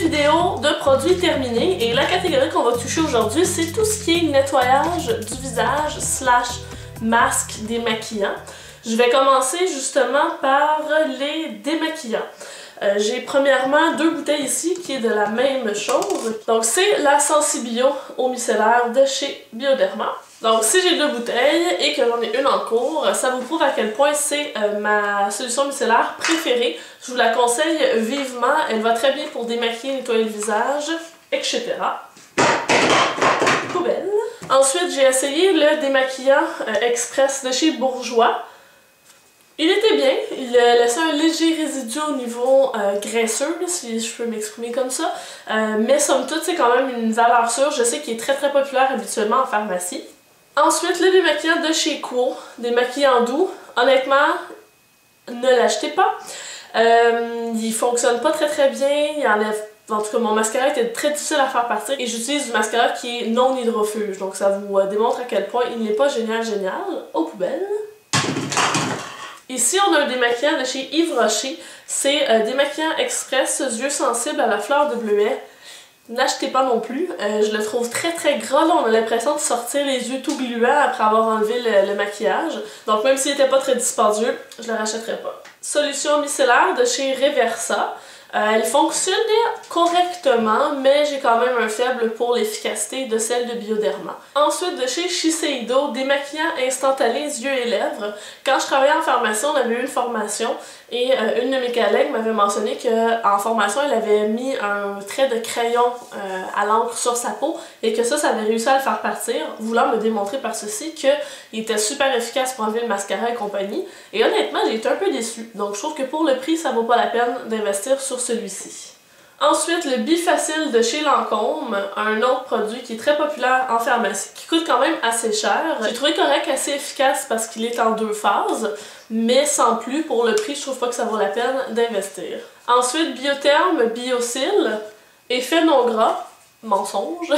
vidéo de produits terminés et la catégorie qu'on va toucher aujourd'hui, c'est tout ce qui est nettoyage du visage / masque démaquillant. Je vais commencer justement par les démaquillants. J'ai premièrement 2 bouteilles ici qui est de la même chose. Donc c'est la Sensibio eau micellaire de chez Bioderma. Donc si j'ai 2 bouteilles et que j'en ai une en cours, ça vous prouve à quel point c'est ma solution micellaire préférée. Je vous la conseille vivement, elle va très bien pour démaquiller, nettoyer le visage, etc. Poubelle. Ensuite j'ai essayé le démaquillant express de chez Bourjois. Il était bien, il laissait un léger résidu au niveau graisseux, si je peux m'exprimer comme ça, mais somme toute c'est quand même une valeur sûre, je sais qu'il est très populaire habituellement en pharmacie. Ensuite, le démaquillant de chez Quo, démaquillant doux, honnêtement, ne l'achetez pas. Il fonctionne pas très bien, il enlève... En tout cas, mon mascara était très difficile à faire partir et j'utilise du mascara qui est non hydrofuge, donc ça vous démontre à quel point il n'est pas génial. Aux poubelles. Ici, on a un démaquillant de chez Yves Rocher. C'est démaquillant express yeux sensibles à la fleur de bleuet. N'achetez pas non plus. Je le trouve très gras. Là, on a l'impression de sortir les yeux tout gluants après avoir enlevé le maquillage. Donc même s'il n'était pas très dispendieux, je ne le rachèterais pas. Solution micellaire de chez Reversa. Elle fonctionnait correctement, mais j'ai quand même un faible pour l'efficacité de celle de Bioderma. Ensuite, de chez Shiseido, démaquillant instantané yeux et lèvres. Quand je travaillais en pharmacie, on avait eu une formation et une de mes collègues m'avait mentionné qu'en formation, elle avait mis un trait de crayon à l'encre sur sa peau et que ça avait réussi à le faire partir, voulant me démontrer par ceci qu'il était super efficace pour enlever le mascara et compagnie. Et honnêtement, j'ai été un peu déçue. Donc je trouve que pour le prix, ça vaut pas la peine d'investir sur celui-ci. Ensuite, le Bifacil de chez Lancôme, un autre produit qui est très populaire en pharmacie, qui coûte quand même assez cher. J'ai trouvé correct, assez efficace parce qu'il est en 2 phases, mais sans plus, pour le prix, je trouve pas que ça vaut la peine d'investir. Ensuite, Biotherm Biosil, effet non gras. Mensonge.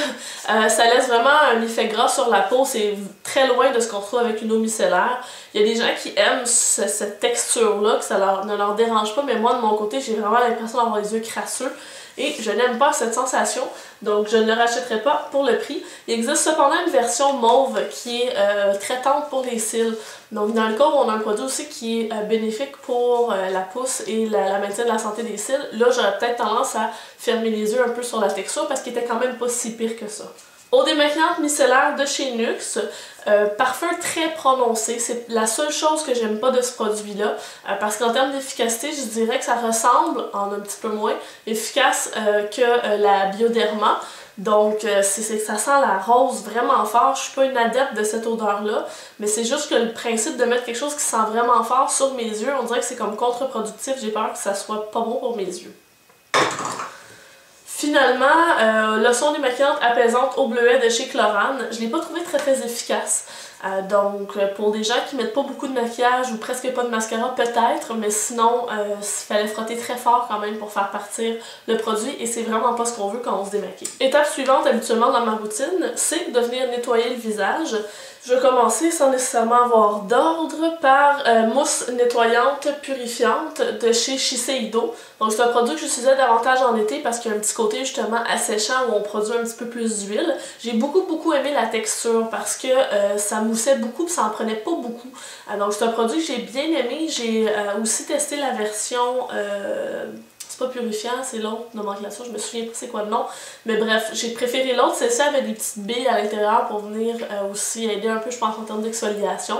Ça laisse vraiment un effet gras sur la peau, c'est très loin de ce qu'on retrouve avec une eau micellaire. Il y a des gens qui aiment cette texture-là, que ça ne leur dérange pas, mais moi de mon côté, j'ai vraiment l'impression d'avoir les yeux crasseux et je n'aime pas cette sensation, donc je ne le rachèterai pas pour le prix. Il existe cependant une version mauve qui est traitante pour les cils. Donc dans le cas où on a un produit aussi qui est bénéfique pour la pousse et la maintien de la santé des cils, là j'aurais peut-être tendance à fermer les yeux un peu sur la texture parce qu'il était quand même pas si pire que ça. Eau démaquillante micellaire de chez Nuxe, parfum très prononcé, c'est la seule chose que j'aime pas de ce produit-là, parce qu'en termes d'efficacité, je dirais que ça ressemble, en un petit peu moins, efficace que la Bioderma. Donc ça sent la rose vraiment fort, je suis pas une adepte de cette odeur-là, mais c'est juste que le principe de mettre quelque chose qui sent vraiment fort sur mes yeux, on dirait que c'est comme contre-productif, j'ai peur que ça soit pas bon pour mes yeux. Finalement, lotion démaquillante apaisante au bleuet de chez Chlorane. Je ne l'ai pas trouvé très efficace. Donc pour des gens qui mettent pas beaucoup de maquillage ou presque pas de mascara peut-être, mais sinon il fallait frotter très fort quand même pour faire partir le produit et c'est vraiment pas ce qu'on veut quand on se démaquille. Étape suivante habituellement dans ma routine, c'est de venir nettoyer le visage. Je vais commencer sans nécessairement avoir d'ordre par mousse nettoyante purifiante de chez Shiseido. Donc c'est un produit que j'utilisais davantage en été parce qu'il y a un petit côté justement asséchant où on produit un petit peu plus d'huile. J'ai beaucoup aimé la texture parce que ça moussait beaucoup et ça en prenait pas beaucoup. Donc c'est un produit que j'ai bien aimé. J'ai aussi testé la version... c'est pas purifiant, c'est l'autre nomenclature, je me souviens pas c'est quoi le nom. Mais bref, j'ai préféré l'autre, c'est ça avec des petites billes à l'intérieur pour venir aussi aider un peu, je pense, en termes d'exfoliation.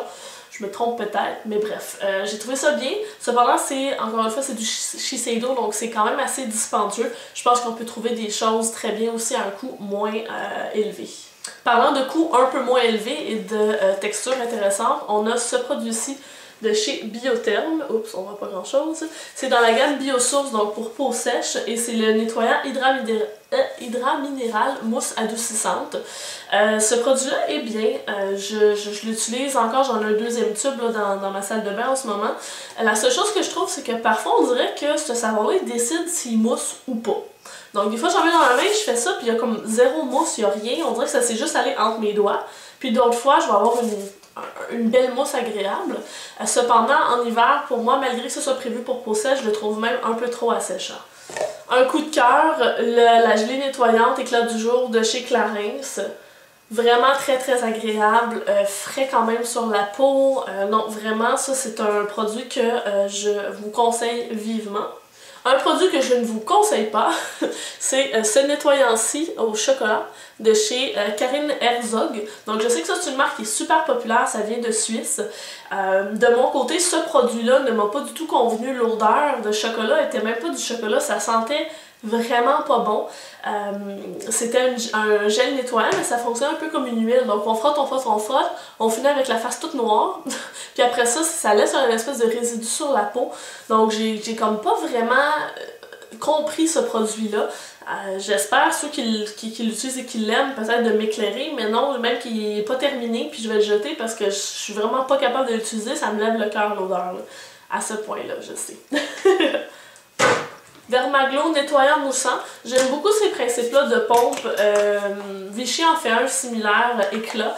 Je me trompe peut-être, mais bref, j'ai trouvé ça bien. Cependant, encore une fois, c'est du Shiseido, donc c'est quand même assez dispendieux. Je pense qu'on peut trouver des choses très bien aussi à un coût moins élevé. Parlant de coûts un peu moins élevés et de texture intéressante, on a ce produit-ci de chez Biotherm. Oups, on voit pas grand chose. C'est dans la gamme Biosource, donc pour peau sèche, et c'est le nettoyant Hydra Minéral mousse adoucissante. Ce produit-là est bien. Je l'utilise encore, j'en ai un 2e tube là, dans ma salle de bain en ce moment. La seule chose que je trouve, c'est que parfois on dirait que ce savon-là il décide s'il mousse ou pas. Donc des fois j'en mets dans la main, je fais ça, puis il y a comme 0 mousse, il n'y a rien. On dirait que ça s'est juste allé entre mes doigts. Puis d'autres fois, je vais avoir une belle mousse agréable. Cependant, en hiver, pour moi, malgré que ce soit prévu pour peau sèche, je le trouve même un peu trop asséchant. Un coup de cœur, la gelée nettoyante éclat du jour de chez Clarins. Vraiment très agréable, frais quand même sur la peau. Non, vraiment, ça c'est un produit que je vous conseille vivement. Un produit que je ne vous conseille pas, c'est ce nettoyant-ci au chocolat de chez Karine Herzog. Donc je sais que ça c'est une marque qui est super populaire, ça vient de Suisse. De mon côté, ce produit-là ne m'a pas du tout convenu. L'odeur de chocolat était même pas du chocolat, ça sentait vraiment pas bon. C'était un gel nettoyant, mais ça fonctionne un peu comme une huile. Donc on frotte, on finit avec la face toute noire. Puis après ça, ça laisse une espèce de résidu sur la peau. Donc j'ai comme pas vraiment compris ce produit-là. J'espère ceux qui l'utilisent et qui l'aiment peut-être de m'éclairer, mais non, même qu'il n'est pas terminé, puis je vais le jeter parce que je suis vraiment pas capable de l'utiliser, ça me lève le cœur l'odeur. À ce point-là, je sais. Dermaglow nettoyant moussant. J'aime beaucoup ces principes-là de pompe. Vichy en fait un similaire, éclat.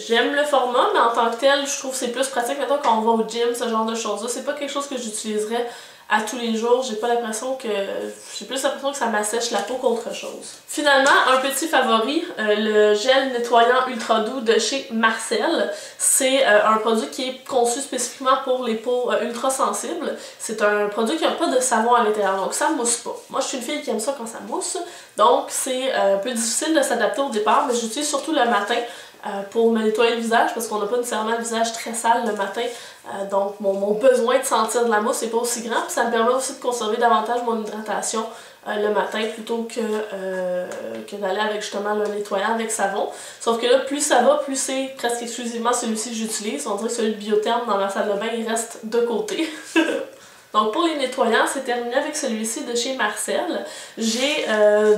J'aime le format, mais en tant que tel, je trouve que c'est plus pratique. Maintenant, quand on va au gym, ce genre de choses-là, c'est pas quelque chose que j'utiliserais à tous les jours. J'ai plus l'impression que ça m'assèche la peau qu'autre chose. Finalement, un petit favori, le gel nettoyant ultra doux de chez Marcel. C'est un produit qui est conçu spécifiquement pour les peaux ultra sensibles. C'est un produit qui n'a pas de savon à l'intérieur, donc ça mousse pas. Moi, je suis une fille qui aime ça quand ça mousse, donc c'est un peu difficile de s'adapter au départ, mais j'utilise surtout le matin pour me nettoyer le visage parce qu'on n'a pas nécessairement le visage très sale le matin. Donc mon besoin de sentir de la mousse n'est pas aussi grand. Puis ça me permet aussi de conserver davantage mon hydratation le matin plutôt que d'aller avec justement le nettoyant avec savon. Sauf que là, plus ça va, plus c'est presque exclusivement celui-ci que j'utilise. On dirait que celui de Biotherm dans ma salle de bain, il reste de côté. Donc pour les nettoyants, c'est terminé avec celui-ci de chez Marcel. J'ai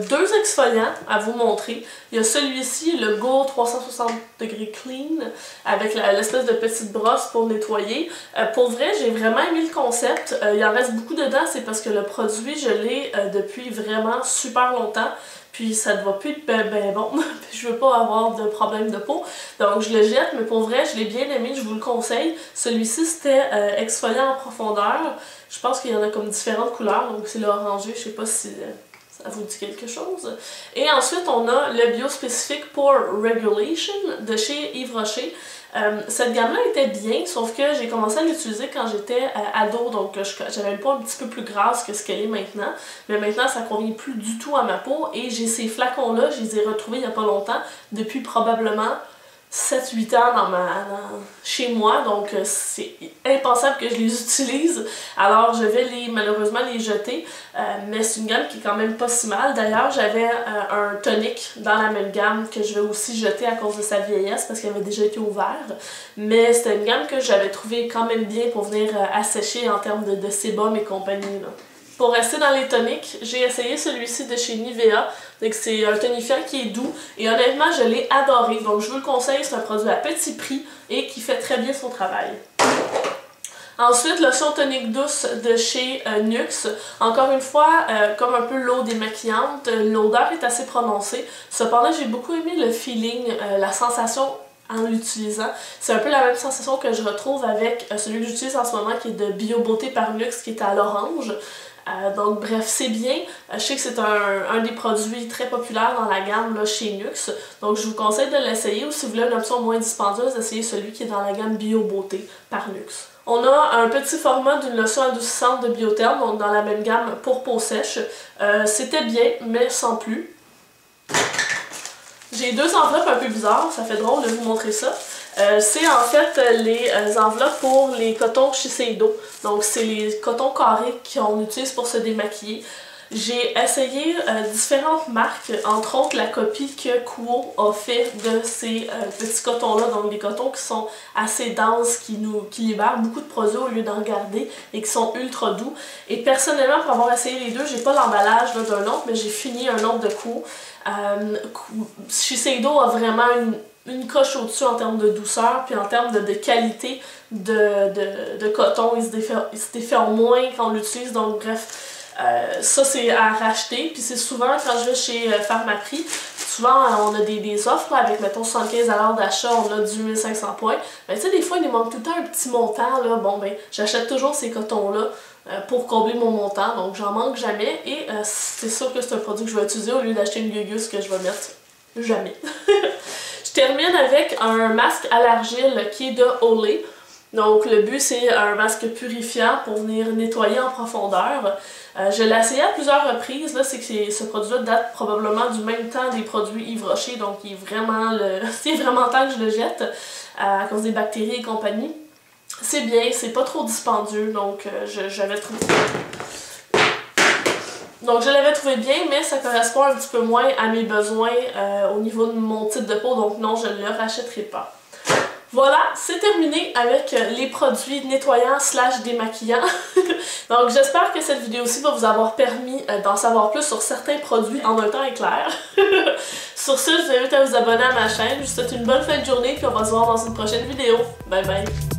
deux exfoliants à vous montrer. Il y a celui-ci, le Go 360 degrés Clean, avec l'espèce de petite brosse pour nettoyer. Pour vrai, j'ai vraiment aimé le concept. Il en reste beaucoup dedans, c'est parce que le produit, je l'ai depuis vraiment super longtemps. Puis ça ne va plus être ben bon, puis je veux pas avoir de problème de peau. Donc je le jette, mais pour vrai, je l'ai bien aimé, je vous le conseille. Celui-ci, c'était exfoliant en profondeur. Je pense qu'il y en a comme différentes couleurs, donc c'est l'orangé, je sais pas si ça vous dit quelque chose. Et ensuite, on a le Biospecific Pore Regulation de chez Yves Rocher. Cette gamme-là était bien, sauf que j'ai commencé à l'utiliser quand j'étais ado, donc j'avais une peau un petit peu plus grasse que ce qu'elle est maintenant. Mais maintenant, ça ne convient plus du tout à ma peau et j'ai ces flacons-là, je les ai retrouvés il n'y a pas longtemps, depuis probablement 7-8 ans chez moi, donc c'est impensable que je les utilise. Alors je vais malheureusement les jeter, mais c'est une gamme qui est quand même pas si mal. D'ailleurs, j'avais un tonic dans la même gamme que je vais aussi jeter à cause de sa vieillesse parce qu'il avait déjà été ouvert. Mais c'était une gamme que j'avais trouvé quand même bien pour venir assécher en termes de sébum et compagnie, là. Pour rester dans les toniques, j'ai essayé celui-ci de chez Nivea. C'est un tonifiant qui est doux et honnêtement, je l'ai adoré. Donc je vous le conseille, c'est un produit à petit prix et qui fait très bien son travail. Ensuite, lotion tonique douce de chez Nuxe. Encore une fois, comme un peu l'eau démaquillante, l'odeur est assez prononcée. Cependant, j'ai beaucoup aimé le feeling, la sensation en l'utilisant. C'est un peu la même sensation que je retrouve avec celui que j'utilise en ce moment qui est de Bio Beauté par Nuxe qui est à l'orange. Donc bref, c'est bien. Je sais que c'est un des produits très populaires dans la gamme là, chez Nuxe. Donc je vous conseille de l'essayer ou si vous voulez une option moins dispendieuse, essayez celui qui est dans la gamme Bio Beauté par Nuxe. On a un petit format d'une lotion adoucissante de Biotherm, donc dans la même gamme pour peau sèche. C'était bien, mais sans plus. J'ai deux enveloppes un peu bizarres, ça fait drôle de vous montrer ça. C'est en fait les enveloppes pour les cotons Shiseido. Donc c'est les cotons carrés qu'on utilise pour se démaquiller. J'ai essayé différentes marques, entre autres la copie que Kuo a fait de ces petits cotons-là, donc des cotons qui sont assez denses, qui libèrent beaucoup de produits au lieu d'en garder et qui sont ultra doux. Et personnellement, pour avoir essayé les deux, j'ai pas l'emballage d'un autre, mais j'ai fini un autre de Kuo. Shiseido a vraiment une coche au-dessus en termes de douceur, puis en termes de qualité de coton, il se défait moins quand on l'utilise, donc bref. Ça c'est à racheter, puis c'est souvent quand je vais chez Pharmaprix, souvent on a des offres là, avec mettons 75$ d'achat, on a du 1500 points. Mais tu sais, des fois il nous manque tout le temps un petit montant, là. Bon ben j'achète toujours ces cotons là pour combler mon montant, donc j'en manque jamais et c'est sûr que c'est un produit que je vais utiliser au lieu d'acheter une gueuse que je vais mettre jamais. Je termine avec un masque à l'argile qui est de Olay. Donc le but c'est un masque purifiant pour venir nettoyer en profondeur. Je l'ai essayé à plusieurs reprises, là, c'est que ce produit-là date probablement du même temps des produits Yves Rocher, donc il est vraiment c'est vraiment temps que je le jette à cause des bactéries et compagnie. C'est bien, c'est pas trop dispendieux, donc j'avais trouvé... Donc je l'avais trouvé bien, mais ça correspond un petit peu moins à mes besoins au niveau de mon type de peau, donc non, je ne le rachèterai pas. Voilà, c'est terminé avec les produits nettoyants / démaquillants. Donc j'espère que cette vidéo-ci va vous avoir permis d'en savoir plus sur certains produits en un temps éclair. Sur ce, je vous invite à vous abonner à ma chaîne. Je vous souhaite une bonne fin de journée, puis on va se voir dans une prochaine vidéo. Bye bye!